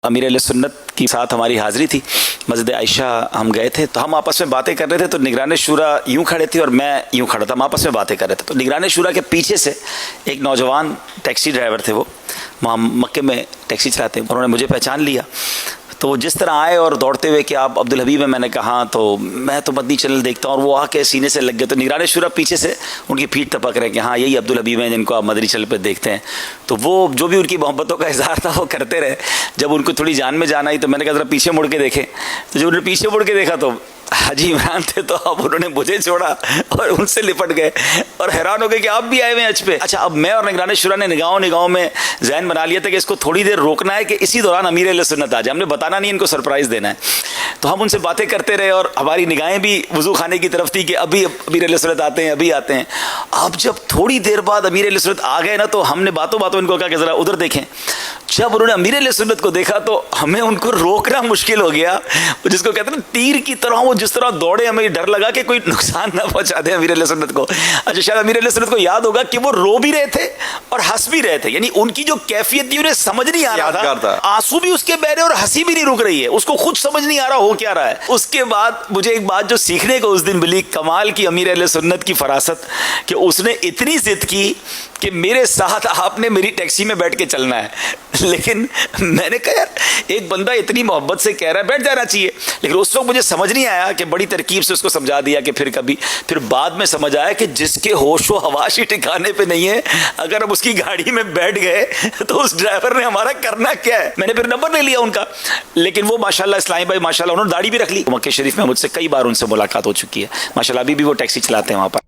امیر اہل سنت کی ساتھ ہماری حاضری تھی، مسجد عائشہ ہم گئے تھے تو ہم آپس میں باتیں کر رہے تھے، تو نگران شورا یوں کھڑے تھے اور میں یوں کھڑا تھا، ہم آپس میں باتیں کر رہے تھے، تو نگران شورا کے پیچھے سے ایک نوجوان ٹیکسی ڈرائیور تھے، وہ وہاں مکے میں ٹیکسی چلاتے ہیں، انہوں نے مجھے پہچان لیا، تو وہ جس طرح آئے اور دوڑتے ہوئے کہ آپ عبدالحبیب ہیں، میں نے کہا تو میں تو مدنی چینل دیکھتا ہوں، اور وہ آ کے سینے سے لگ گئے، تو نگران شورا پیچھے سے ان کی پیٹھ ٹپک رہے کہ ہاں یہی عبدالحبیب ہیں جن کو آپ مدنی چینل پہ دیکھتے ہیں، تو وہ جو بھی ان کی محبتوں کا اظہار تھا وہ کرتے رہے۔ جب ان کو تھوڑی جان میں جان آئی تو میں نے کہا ذرا پیچھے مڑ کے دیکھیں، تو جب انہوں نے پیچھے مڑ کے دیکھا تو حاجی عمران تھے، تو اب انہوں نے مجھے چھوڑا اور ان سے لپٹ گئے اور حیران ہو گئے کہ آپ بھی آئے ہوئے ہیں حج پہ۔ اچھا، اب میں اور نگران شورا نے نگاہوں میں ذہن بنا لیا تھا کہ اس کو تھوڑی دیر روکنا ہے کہ اسی دوران امیر اہل سنت آ جائے، ہم نے بتانا نہیں، ان کو سرپرائز دینا ہے، تو ہم ان سے باتیں کرتے رہے اور ہماری نگاہیں بھی وضو خانے کی طرف تھی کہ ابھی امیر اہل سنت آتے ہیں، ابھی آتے ہیں۔ اب جب تھوڑی دیر بعد امیر اہل سنت آ گئے نا، تو ہم نے باتوں ان کو کہا کہ ذرا ادھر دیکھیں۔ جب انہوں نے امیر اہل سنت کو دیکھا تو ہمیں ان کو روکنا مشکل ہو گیا، جس کو کہتے ہیں نا تیر کی طرح، وہ جس طرح دوڑے، ہمیں ڈر لگا کہ کوئی نقصان نہ پہنچا دے امیر اہل سنت کو۔ اچھا، شاید امیر اہل سنت کو یاد ہوگا کہ وہ رو بھی رہے تھے اور ہنس بھی رہے تھے، یعنی ان کی جو کیفیت تھی انہیں سمجھ نہیں آ رہا تھا، آنسو بھی اس کے بہ رہے اور ہنسی بھی نہیں رک رہی ہے، اس کو خود سمجھ نہیں آ رہا ہو کیا رہا ہے۔ اس کے بعد مجھے ایک بات جو سیکھنے کو اس دن ملی، کمال کی امیر اہل سنت کی فراست، کہ اس نے اتنی ضد کی کہ میرے ساتھ آپ نے میری ٹیکسی میں بیٹھ کے چلنا ہے، لیکن میں نے کہا یار ایک بندہ اتنی محبت سے کہہ رہا ہے بیٹھ جانا چاہیے، لیکن اس وقت مجھے سمجھ نہیں آیا کہ بڑی ترکیب سے اس کو سمجھا دیا کہ پھر بعد میں سمجھ آیا کہ جس کے ہوش و حواس ہی ٹھکانے پہ نہیں ہے، اگر ہم اس کی گاڑی میں بیٹھ گئے تو اس ڈرائیور نے ہمارا کرنا کیا ہے۔ میں نے پھر نمبر لے لیا ان کا، لیکن وہ ماشاءاللہ اسلامی بھائی ماشاءاللہ انہوں نے داڑھی بھی رکھ لی، مکہ شریف میں مجھ سے کئی بار ان سے ملاقات ہو چکی ہے، ماشاءاللہ ابھی بھی وہ ٹیکسی چلاتے ہیں وہاں پر۔